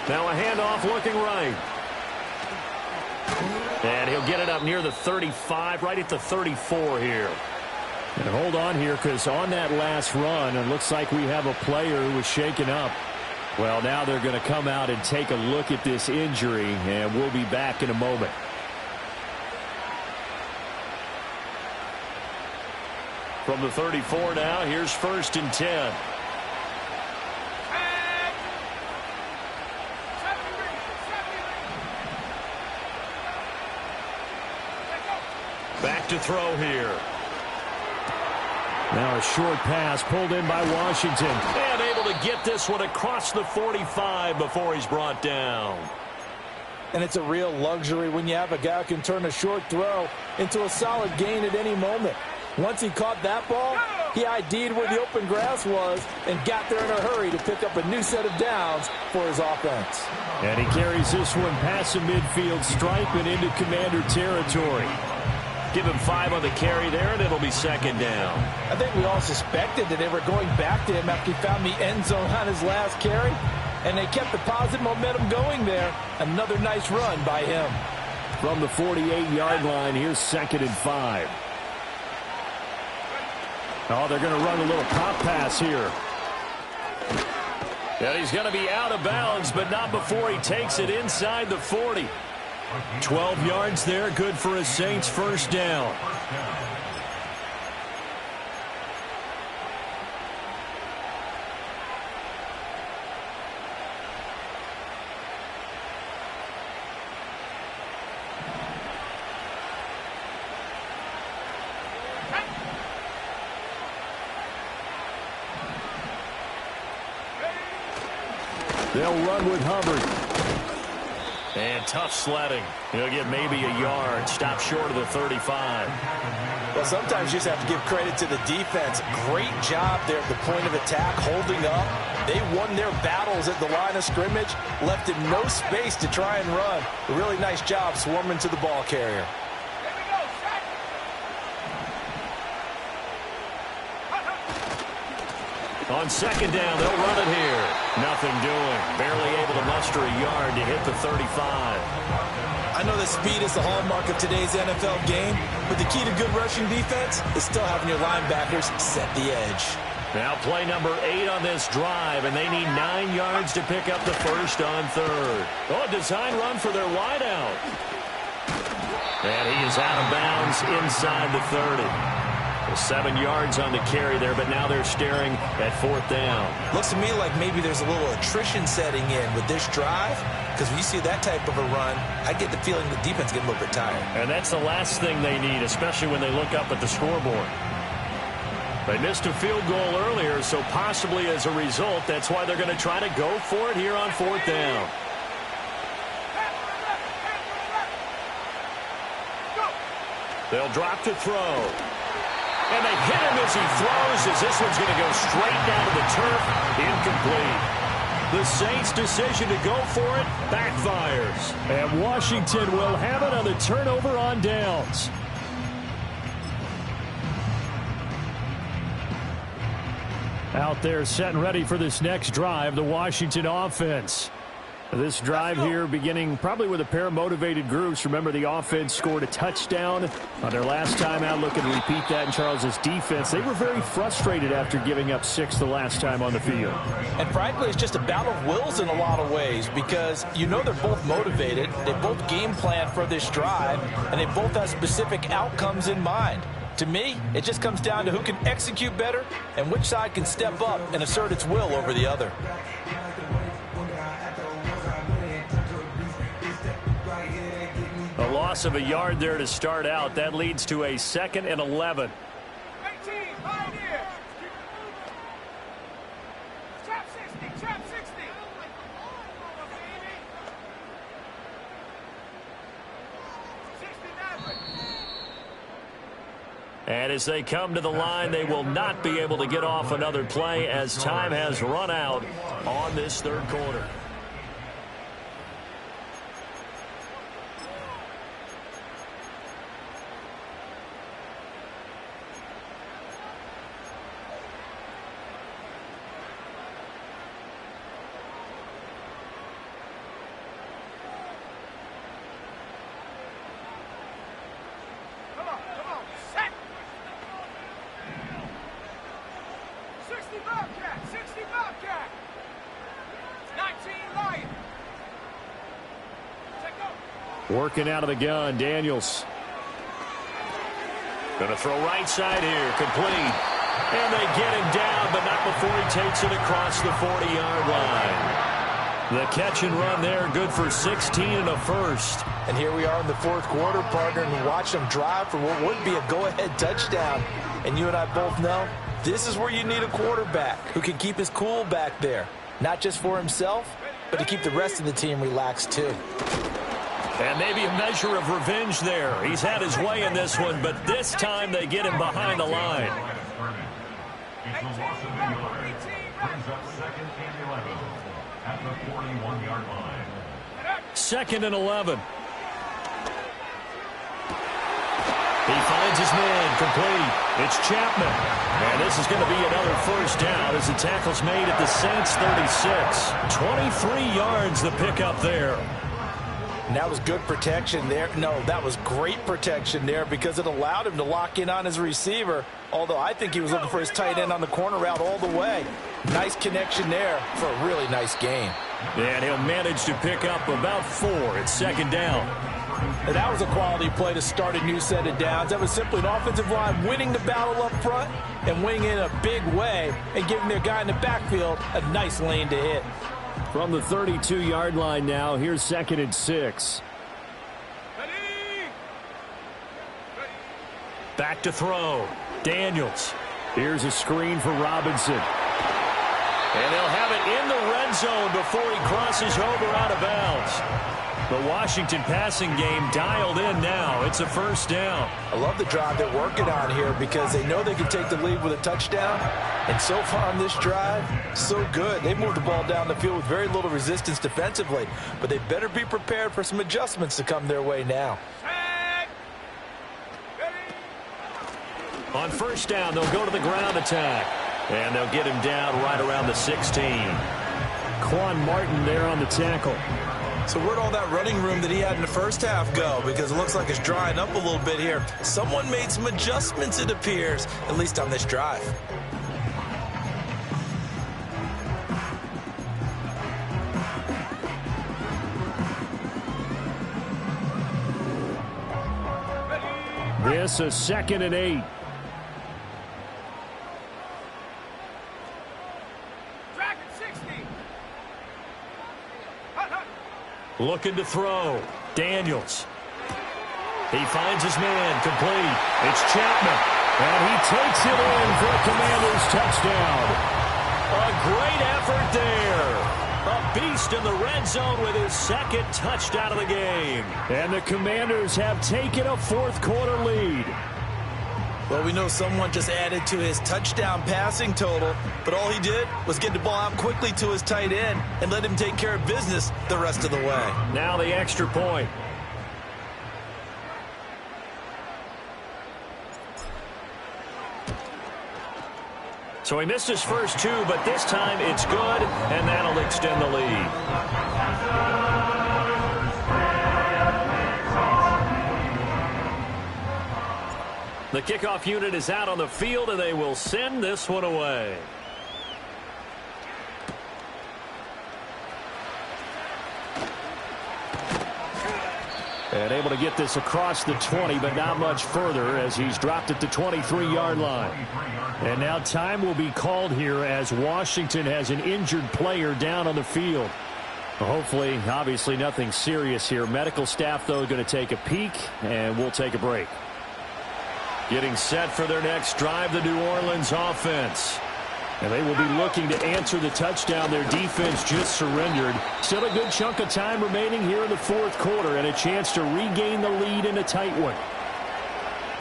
Now a handoff looking right. And he'll get it up near the 35, right at the 34 here. And hold on here, because on that last run, it looks like we have a player who was shaken up. Well, now they're going to come out and take a look at this injury, and we'll be back in a moment. From the 34 now, here's 1st and 10. Back to throw here. Now a short pass pulled in by Washington. And able to get this one across the 45 before he's brought down. And it's a real luxury when you have a guy who can turn a short throw into a solid gain at any moment. Once he caught that ball, he ID'd where the open grass was and got there in a hurry to pick up a new set of downs for his offense. And he carries this one past the midfield stripe and into Commander territory. Give him 5 on the carry there, and it'll be 2nd down. I think we all suspected that they were going back to him after he found the end zone on his last carry, and they kept the positive momentum going there. Another nice run by him. From the 48-yard line, here's 2nd and 5. Oh, they're going to run a little pop pass here. And he's going to be out of bounds, but not before he takes it inside the 40. 12 yards there, good for a Saints 1st down. They'll run with Hubbard. And tough sledding. He'll get maybe a yard. Stop short of the 35. Well, sometimes you just have to give credit to the defense. Great job there at the point of attack, holding up. They won their battles at the line of scrimmage, left him no space to try and run. A really nice job swarming to the ball carrier. On 2nd down, they'll run it here. Nothing doing. Barely able to muster a yard to hit the 35. I know that speed is the hallmark of today's NFL game, but the key to good rushing defense is still having your linebackers set the edge. Now play number 8 on this drive, and they need 9 yards to pick up the 1st on 3rd. Oh, a design run for their wideout. And he is out of bounds inside the 30. 7 yards on the carry there, but now they're staring at 4th down. Looks to me like maybe there's a little attrition setting in with this drive, because when you see that type of a run, I get the feeling the defense getting a little bit tired. And that's the last thing they need, especially when they look up at the scoreboard. They missed a field goal earlier, so possibly as a result, that's why they're going to try to go for it here on 4th down. They'll drop to throw. And they hit him as he throws, as this one's going to go straight down to the turf. Incomplete. The Saints' decision to go for it backfires. And Washington will have it on the turnover on downs. Out there set and ready for this next drive, the Washington offense. This drive here beginning probably with a pair of motivated groups. Remember, the offense scored a touchdown on their last time out. Looking to repeat that in Charles's defense. They were very frustrated after giving up 6 the last time on the field. And frankly, it's just a battle of wills in a lot of ways because you know they're both motivated. They both game plan for this drive, and they both have specific outcomes in mind. To me, it just comes down to who can execute better and which side can step up and assert its will over the other. A loss of a yard there to start out. That leads to a 2nd and 11. 18, Pioneer. Trap 60, trap 60. And as they come to the line, they will not be able to get off another play as time has run out on this third quarter. Working out of the gun, Daniels. Going to throw right side here, complete. And they get him down, but not before he takes it across the 40-yard line. The catch and run there, good for 16 and a first. And here we are in the fourth quarter, partner, and watch them drive for what would be a go-ahead touchdown. And you and I both know this is where you need a quarterback who can keep his cool back there. Not just for himself, but to keep the rest of the team relaxed too. And maybe a measure of revenge there. He's had his way in this one, but this time they get him behind the line. It's the loss of a yard. Brings up 2nd and 11 at the 41-yard line. 2nd and 11. He finds his man, complete. It's Chapman. And this is going to be another first down as the tackle's made at the Saints 36. 23 yards the pickup there. And that was good protection there. No, that was great protection there because it allowed him to lock in on his receiver, although I think he was looking for his tight end on the corner route all the way. Nice connection there for a really nice gain. And he'll manage to pick up about 4 at 2nd down. And that was a quality play to start a new set of downs. That was simply an offensive line winning the battle up front and winning in a big way and giving their guy in the backfield a nice lane to hit. From the 32-yard line now, here's 2nd and 6. Back to throw. Daniels. Here's a screen for Robinson. And they'll have it in the red zone before he crosses over out of bounds. The Washington passing game dialed in now. It's a first down. I love the drive they're working on here because they know they can take the lead with a touchdown. And so far on this drive, so good. They moved the ball down the field with very little resistance defensively. But they better be prepared for some adjustments to come their way now. On first down, they'll go to the ground attack. And they'll get him down right around the 16. Quan Martin there on the tackle. So where'd all that running room that he had in the first half go? Because it looks like it's drying up a little bit here. Someone made some adjustments, it appears, at least on this drive. This is 2nd and 8. Looking to throw. Daniels. He finds his man, complete. It's Chapman. And he takes it in for a Commanders touchdown. A great effort there. A beast in the red zone with his 2nd touchdown of the game. And the Commanders have taken a fourth quarter lead. Well, we know someone just added to his touchdown passing total, but all he did was get the ball out quickly to his tight end and let him take care of business the rest of the way. Now the extra point. So he missed his first two, but this time it's good, and that'll extend the lead. The kickoff unit is out on the field, and they will send this one away. And able to get this across the 20, but not much further as he's dropped at the 23-yard line. And now time will be called here as Washington has an injured player down on the field. Hopefully, obviously nothing serious here. Medical staff, though, going to take a peek, and we'll take a break. Getting set for their next drive, the New Orleans offense. And they will be looking to answer the touchdown their defense just surrendered. Still a good chunk of time remaining here in the fourth quarter and a chance to regain the lead in a tight one.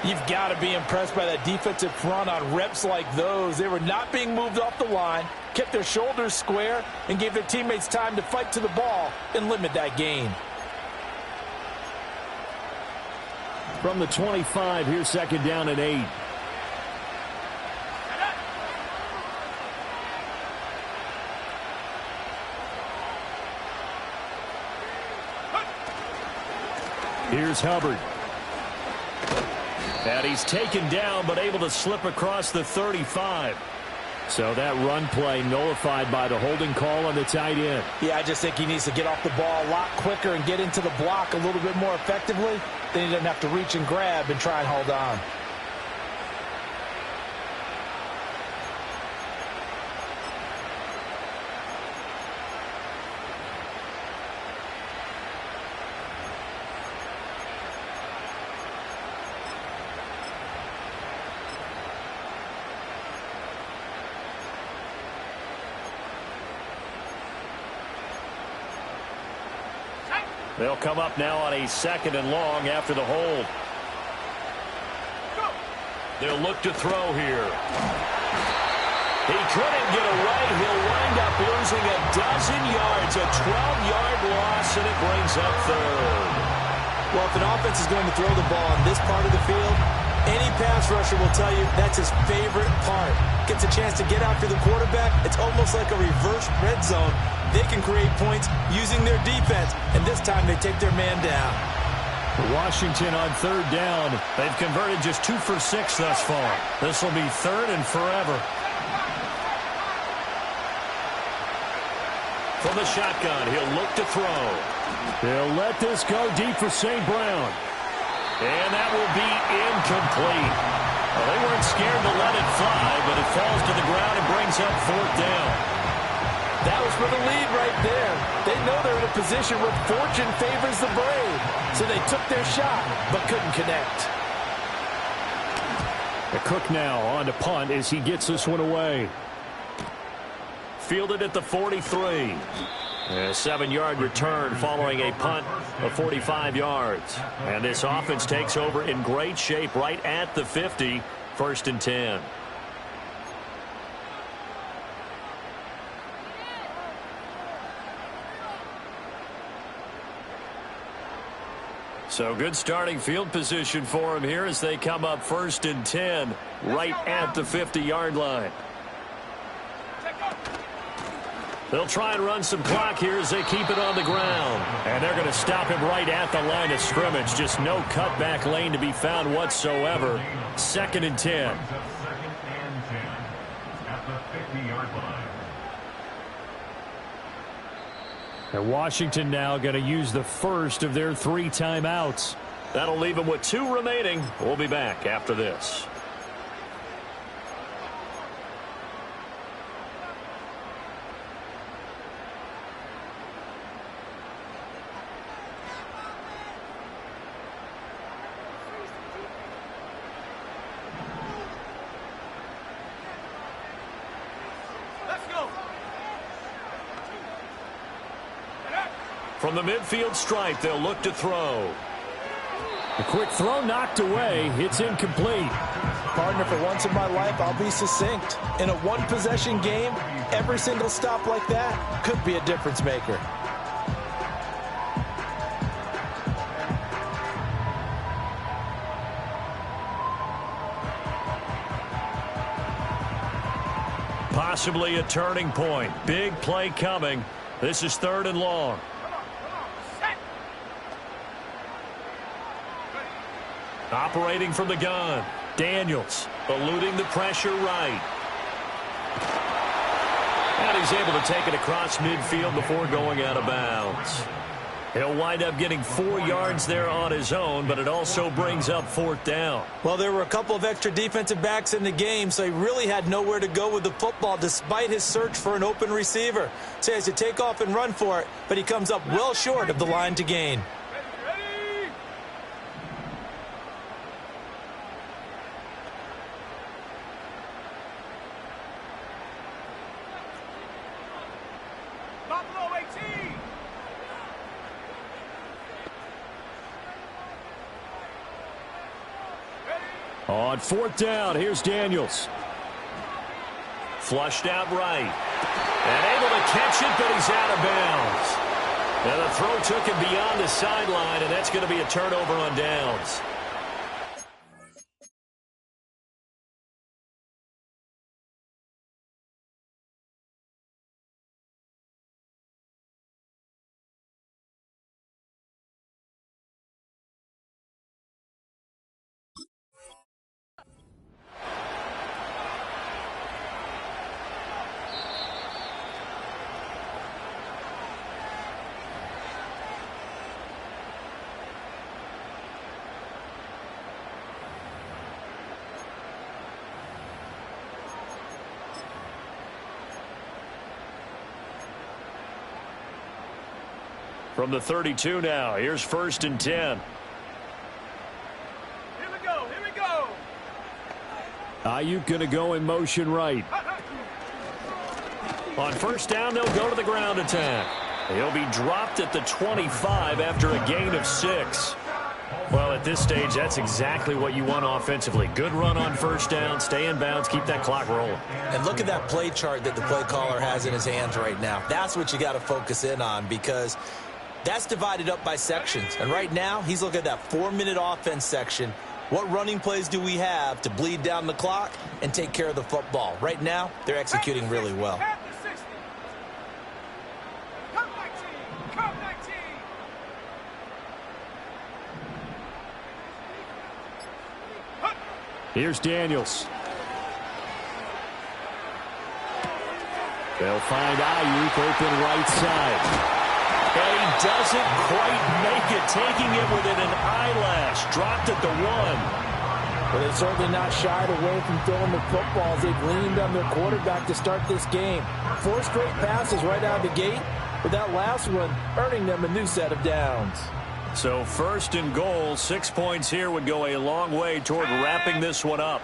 You've got to be impressed by that defensive front on reps like those. They were not being moved off the line, kept their shoulders square, and gave their teammates time to fight to the ball and limit that gain. From the 25, here's second down and 8. Here's Hubbard. And he's taken down, but able to slip across the 35. So that run play nullified by the holding call on the tight end. Yeah, I just think he needs to get off the ball a lot quicker and get into the block a little bit more effectively. Then he doesn't have to reach and grab and try and hold on. They'll come up now on a second and long after the hold. They'll look to throw here. He couldn't get away. He'll wind up losing a dozen yards, a 12-yard loss, and it brings up third. Well, if an offense is going to throw the ball in this part of the field, any pass rusher will tell you that's his favorite part. Gets a chance to get after the quarterback. It's almost like a reverse red zone. They can create points using their defense, and this time they take their man down. Washington on third down. They've converted just 2 for 6 thus far. This will be third and forever. From the shotgun, he'll look to throw. He'll let this go deep for St. Brown. And that will be incomplete. Well, they weren't scared to let it fly, but it falls to the ground and brings up fourth down. That was for the lead right there. They know they're in a position where fortune favors the brave. So they took their shot, but couldn't connect. The Cook now on to punt as he gets this one away. Fielded at the 43. A 7-yard return following a punt of 45 yards. And this offense takes over in great shape right at the 50, 1st and 10. So good starting field position for him here as they come up 1st and 10 right at the 50-yard line. They'll try and run some clock here as they keep it on the ground. And they're going to stop him right at the line of scrimmage. Just no cutback lane to be found whatsoever. 2nd and 10. And Washington now going to use the first of their 3 timeouts. That'll leave them with 2 remaining. We'll be back after this. From the midfield stripe, they'll look to throw. A quick throw knocked away. It's incomplete. Partner, for once in my life, I'll be succinct. In a one-possession game, every single stop like that could be a difference maker. Possibly a turning point. Big play coming. This is 3rd and long. Operating from the gun. Daniels eluding the pressure right. And he's able to take it across midfield before going out of bounds. He'll wind up getting 4 yards there on his own, but it also brings up 4th down. Well, there were a couple of extra defensive backs in the game, so he really had nowhere to go with the football despite his search for an open receiver. So he has to take off and run for it, but he comes up well short of the line to gain. On 4th down, here's Daniels. Flushed out right. And able to catch it, but he's out of bounds. And the throw took him beyond the sideline, and that's going to be a turnover on downs. From the 32 now, here's 1st and 10. Here we go, here we go. Ayuk going to go in motion right. On 1st down, they'll go to the ground attack. He'll be dropped at the 25 after a gain of 6. Well, at this stage, that's exactly what you want offensively. Good run on 1st down, stay in bounds, keep that clock rolling. And look at that play chart that the play caller has in his hands right now. That's what you got to focus in on, because that's divided up by sections. And right now, he's looking at that 4-minute offense section. What running plays do we have to bleed down the clock and take care of the football? Right now, they're executing really well. Here's Daniels. They'll find Ayuk open right side. And he doesn't quite make it, taking it within an eyelash. Dropped at the 1. Well, they've certainly not shied away from throwing the footballs. They've leaned on their quarterback to start this game. 4 straight passes right out of the gate, with that last one earning them a new set of downs. So 1st and goal, 6 points here would go a long way toward wrapping this one up.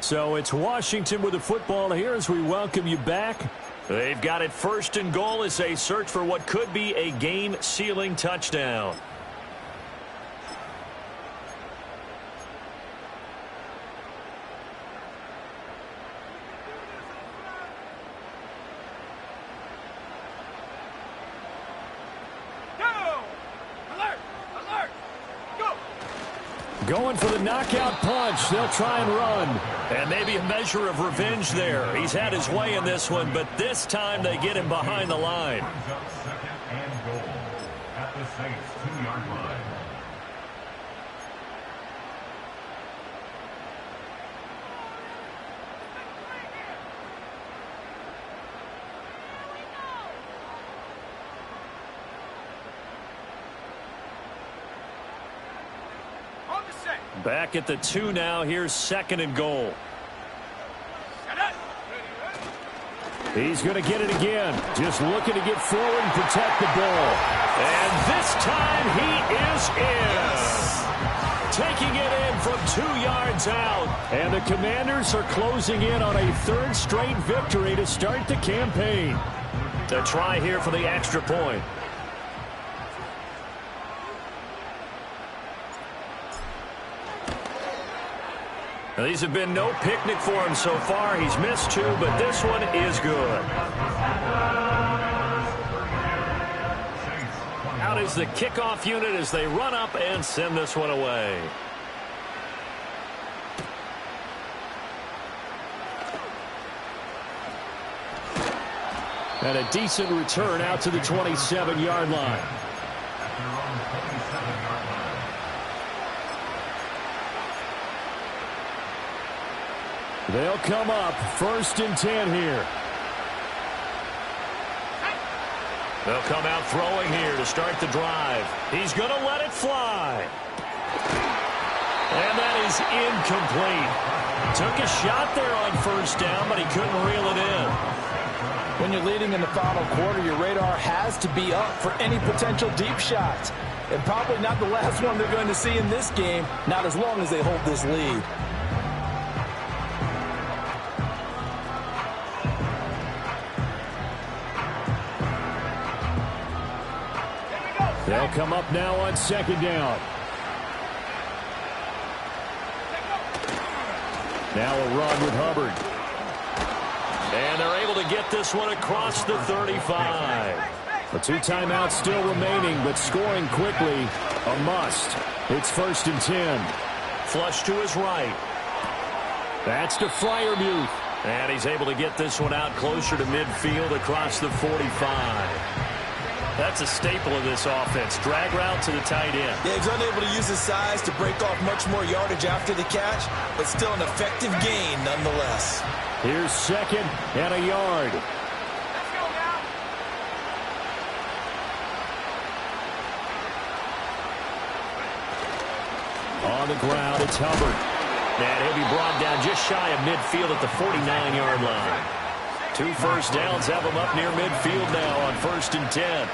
So it's Washington with the football here as we welcome you back. They've got it 1st and goal as they search for what could be a game-sealing touchdown. Going for the knockout punch. They'll try and run. And maybe a measure of revenge there. He's had his way in this one, but this time they get him behind the line. 2nd and goal at the Saints 2-yard line. Back at the 2 now. Here's 2nd and goal. He's going to get it again. Just looking to get forward and protect the ball. And this time he is in. Taking it in from 2 yards out. And the Commanders are closing in on a 3rd straight victory to start the campaign. To try here for the extra point. Now, these have been no picnic for him so far. He's missed 2, but this one is good. out as the kickoff unit as they run up and send this one away. And a decent return out to the 27-yard line. They'll come up 1st and 10 here. They'll come out throwing here to start the drive. He's going to let it fly. And that is incomplete. Took a shot there on 1st down, but he couldn't reel it in. When you're leading in the final quarter, your radar has to be up for any potential deep shots. And probably not the last one they're going to see in this game, not as long as they hold this lead. They'll come up now on 2nd down. Now a run with Hubbard. And they're able to get this one across the 35. The 2 timeouts still remaining, but scoring quickly, a must. It's 1st and 10. Flush to his right. That's to Freiermuth. And he's able to get this one out closer to midfield across the 45. That's a staple of this offense. Drag route to the tight end. Yeah, he's unable to use his size to break off much more yardage after the catch, but still an effective gain nonetheless. Here's 2nd and a yard. Let's go now. On the ground, it's Hubbard. And he'll be brought down just shy of midfield at the 49-yard line. 2 first downs have him up near midfield now on 1st and 10.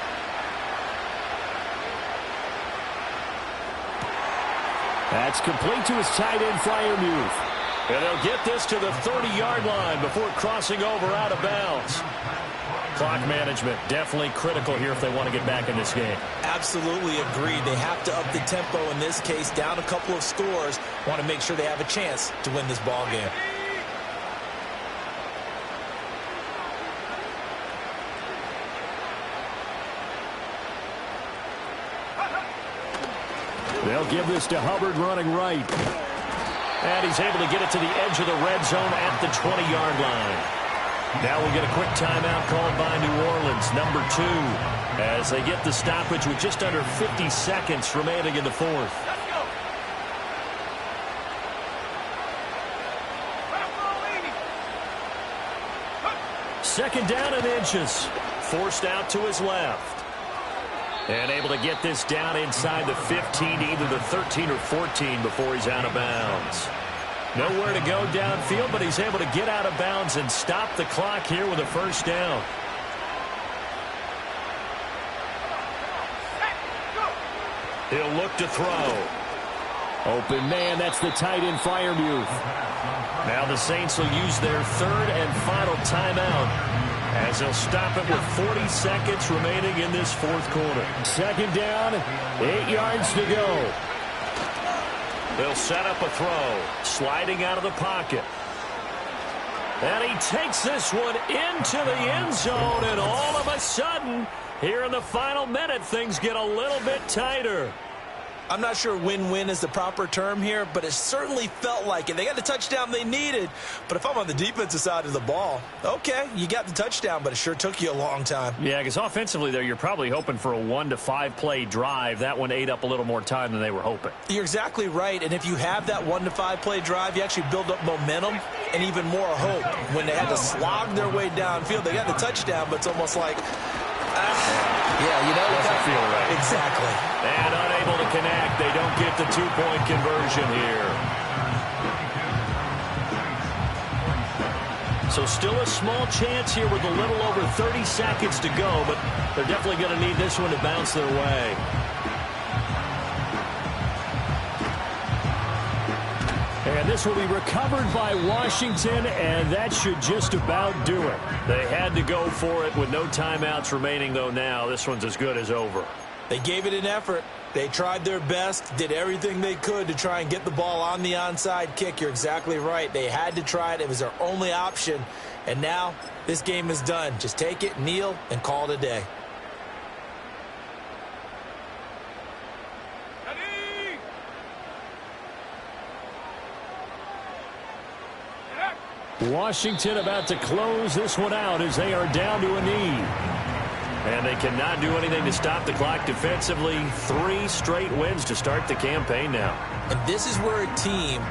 That's complete to his tight end, Freiermuth. And they'll get this to the 30-yard line before crossing over out of bounds. Clock management definitely critical here if they want to get back in this game. Absolutely agreed. They have to up the tempo in this case, down a couple of scores. Want to make sure they have a chance to win this ball game. They'll give this to Hubbard running right. And he's able to get it to the edge of the red zone at the 20-yard line. Now we'll get a quick timeout called by New Orleans, number 2, as they get the stoppage with just under 50 seconds remaining in the 4th. Let's go. 2nd down and inches. Forced out to his left. And able to get this down inside the 15, either the 13 or 14 before he's out of bounds. Nowhere to go downfield, but he's able to get out of bounds and stop the clock here with a 1st down. He'll look to throw. Open man, that's the tight end, Freiermuth. Now the Saints will use their 3rd and final timeout, as they'll stop it with 40 seconds remaining in this 4th quarter. 2nd down, 8 yards to go. They'll set up a throw, sliding out of the pocket. And he takes this one into the end zone, and all of a sudden, here in the final minute, things get a little bit tighter. I'm not sure win-win is the proper term here, but it certainly felt like it. They got the touchdown they needed, but if I'm on the defensive side of the ball, okay, you got the touchdown, but it sure took you a long time. Yeah, because offensively there, you're probably hoping for a 1 to 5 play drive. That one ate up a little more time than they were hoping. You're exactly right, and if you have that 1 to 5 play drive, you actually build up momentum and even more hope. When they had to slog their way downfield, they got the touchdown, but it's almost like, yeah, you know, doesn't feel right. Exactly. And unable to connect. They don't get the 2-point conversion here. So still a small chance here with a little over 30 seconds to go, but they're definitely going to need this one to bounce their way. And this will be recovered by Washington, and that should just about do it. They had to go for it with no timeouts remaining, though. Now this one's as good as over. They gave it an effort. They tried their best, did everything they could to try and get the ball on the onside kick. You're exactly right. They had to try it. It was their only option. And now this game is done. Just take it, kneel, and call it a day. Washington about to close this one out as they are down to a knee. And they cannot do anything to stop the clock defensively. 3 straight wins to start the campaign now. And this is where a team,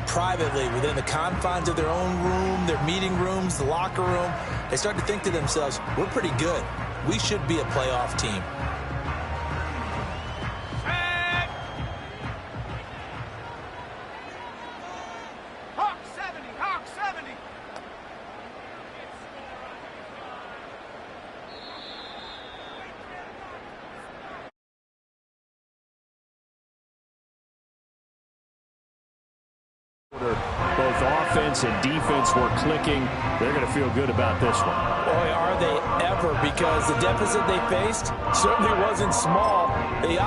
privately, within the confines of their own room, their meeting rooms, the locker room, they start to think to themselves, we're pretty good. We should be a playoff team. Hawk 70, Hawk 70. Both offense and defense were clicking. They're going to feel good about this one. Boy, are they ever, because the deficit they faced certainly wasn't small. They